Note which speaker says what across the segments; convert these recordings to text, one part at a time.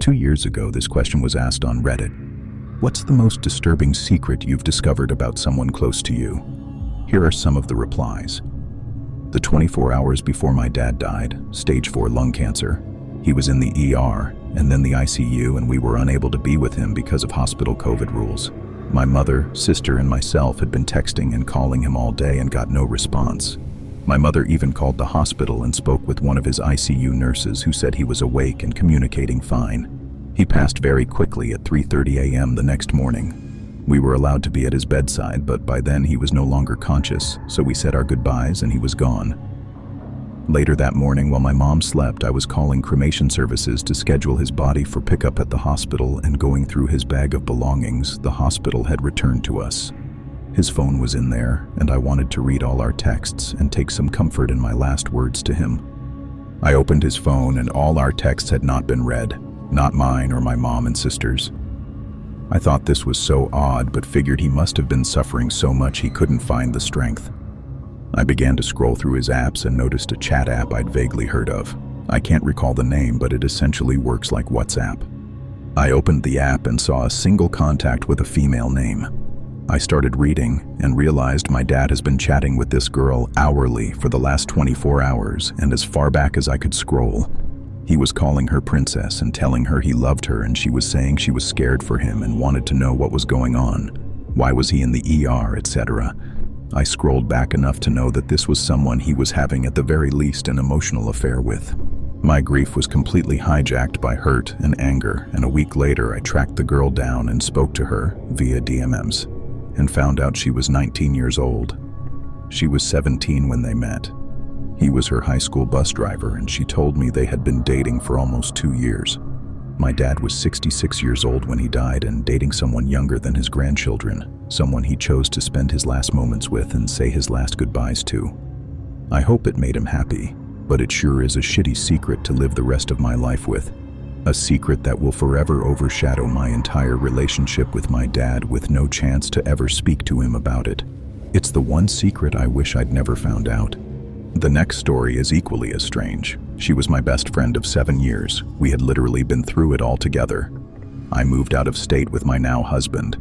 Speaker 1: 2 years ago, this question was asked on Reddit. What's the most disturbing secret you've discovered about someone close to you? Here are some of the replies. The 24 hours before my dad died, stage 4 lung cancer. He was in the ER and then the ICU, and we were unable to be with him because of hospital COVID rules. My mother, sister, and myself had been texting and calling him all day and got no response. My mother even called the hospital and spoke with one of his ICU nurses, who said he was awake and communicating fine. He passed very quickly at 3:30 a.m. the next morning. We were allowed to be at his bedside, but by then he was no longer conscious, so we said our goodbyes and he was gone. Later that morning, while my mom slept, I was calling cremation services to schedule his body for pickup at the hospital, and going through his bag of belongings the hospital had returned to us. His phone was in there, and I wanted to read all our texts and take some comfort in my last words to him. I opened his phone, and all our texts had not been read, not mine or my mom and sister's. I thought this was so odd, but figured he must have been suffering so much he couldn't find the strength. I began to scroll through his apps and noticed a chat app I'd vaguely heard of. I can't recall the name, but it essentially works like WhatsApp. I opened the app and saw a single contact with a female name. I started reading and realized my dad has been chatting with this girl hourly for the last 24 hours, and as far back as I could scroll. He was calling her princess and telling her he loved her, and she was saying she was scared for him and wanted to know what was going on. Why was he in the ER, etc. I scrolled back enough to know that this was someone he was having at the very least an emotional affair with. My grief was completely hijacked by hurt and anger, and a week later I tracked the girl down and spoke to her via DMs, and found out she was 19 years old. She was 17 when they met. He was her high school bus driver, and she told me they had been dating for almost 2 years. My dad was 66 years old when he died and dating someone younger than his grandchildren, someone he chose to spend his last moments with and say his last goodbyes to. I hope it made him happy, but it sure is a shitty secret to live the rest of my life with. A secret that will forever overshadow my entire relationship with my dad, with no chance to ever speak to him about it. It's the one secret I wish I'd never found out. The next story is equally as strange. She was my best friend of 7 years. We had literally been through it all together. I moved out of state with my now husband,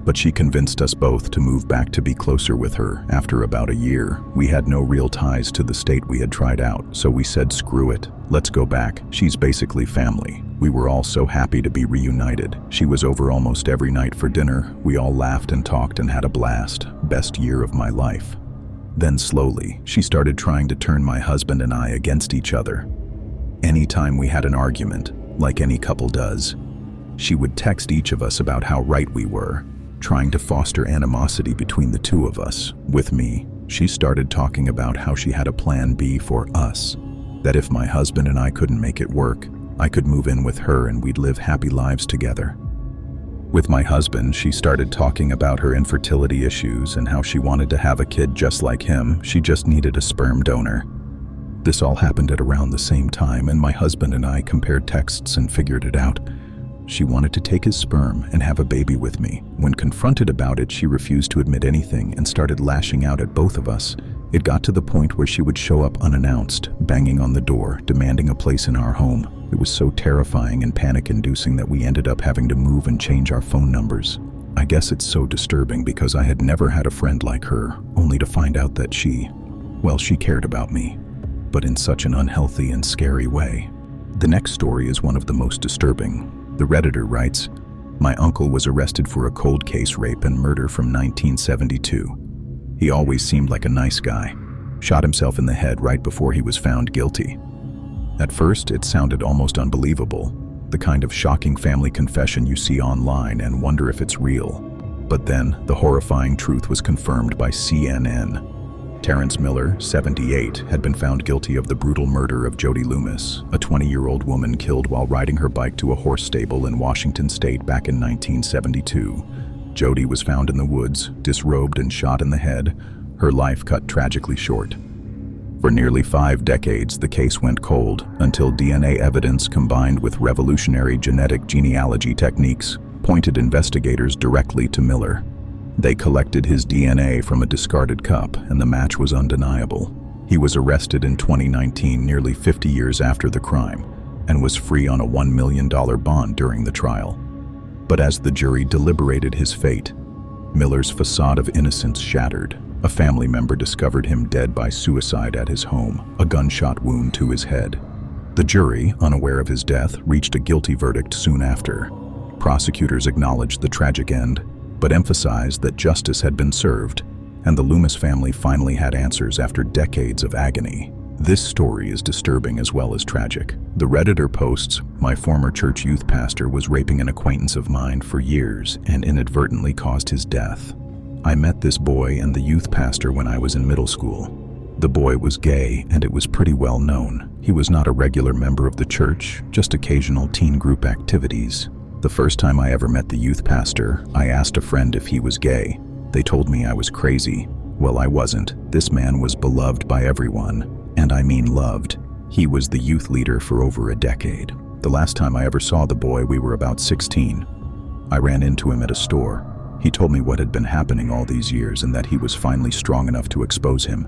Speaker 1: but she convinced us both to move back to be closer with her. After about a year, we had no real ties to the state we had tried out, so we said screw it, let's go back. She's basically family. We were all so happy to be reunited. She was over almost every night for dinner. We all laughed and talked and had a blast. Best year of my life. Then slowly, she started trying to turn my husband and I against each other. Anytime we had an argument, like any couple does, she would text each of us about how right we were, trying to foster animosity between the two of us. With me, she started talking about how she had a plan B for us, that if my husband and I couldn't make it work, I could move in with her and we'd live happy lives together. With my husband, she started talking about her infertility issues and how she wanted to have a kid just like him. She just needed a sperm donor. This all happened at around the same time, and my husband and I compared texts and figured it out. She wanted to take his sperm and have a baby with me. When confronted about it, she refused to admit anything and started lashing out at both of us. It got to the point where she would show up unannounced, banging on the door, demanding a place in our home. It was so terrifying and panic-inducing that we ended up having to move and change our phone numbers. I guess it's so disturbing because I had never had a friend like her, only to find out that she cared about me, but in such an unhealthy and scary way. The next story is one of the most disturbing. The Redditor writes, "My uncle was arrested for a cold case rape and murder from 1972. He always seemed like a nice guy. Shot himself in the head right before he was found guilty." At first, it sounded almost unbelievable, the kind of shocking family confession you see online and wonder if it's real. But then, the horrifying truth was confirmed by CNN. Terrence Miller, 78, had been found guilty of the brutal murder of Jody Loomis, a 20-year-old woman killed while riding her bike to a horse stable in Washington state back in 1972. Jody was found in the woods, disrobed and shot in the head, her life cut tragically short. For nearly 5 decades, the case went cold until DNA evidence combined with revolutionary genetic genealogy techniques pointed investigators directly to Miller. They collected his DNA from a discarded cup, and the match was undeniable. He was arrested in 2019, nearly 50 years after the crime, and was free on a $1 million bond during the trial. But as the jury deliberated his fate, Miller's facade of innocence shattered. A family member discovered him dead by suicide at his home, a gunshot wound to his head. The jury, unaware of his death, reached a guilty verdict soon after. Prosecutors acknowledged the tragic end, but emphasized that justice had been served, and the Loomis family finally had answers after decades of agony. This story is disturbing as well as tragic. The Redditor posts, "My former church youth pastor was raping an acquaintance of mine for years and inadvertently caused his death. I met this boy and the youth pastor when I was in middle school. The boy was gay and it was pretty well known. He was not a regular member of the church, just occasional teen group activities. The first time I ever met the youth pastor, I asked a friend if he was gay. They told me I was crazy. Well, I wasn't. This man was beloved by everyone, and I mean loved. He was the youth leader for over a decade. The last time I ever saw the boy, we were about 16. I ran into him at a store. He told me what had been happening all these years and that he was finally strong enough to expose him.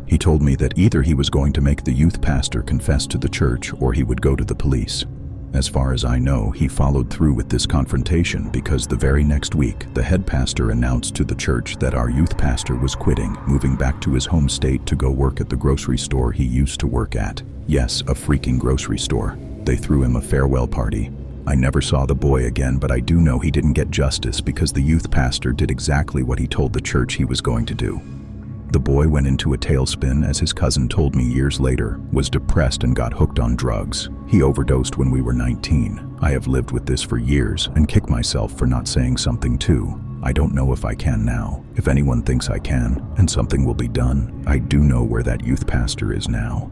Speaker 1: He told me that either he was going to make the youth pastor confess to the church or he would go to the police. As far as I know, he followed through with this confrontation because the very next week, the head pastor announced to the church that our youth pastor was quitting, moving back to his home state to go work at the grocery store he used to work at. Yes, a freaking grocery store. They threw him a farewell party. I never saw the boy again, but I do know he didn't get justice because the youth pastor did exactly what he told the church he was going to do. The boy went into a tailspin, as his cousin told me years later, was depressed and got hooked on drugs. He overdosed when we were 19. I have lived with this for years and kick myself for not saying something too. I don't know if I can now. If anyone thinks I can, and something will be done, I do know where that youth pastor is now.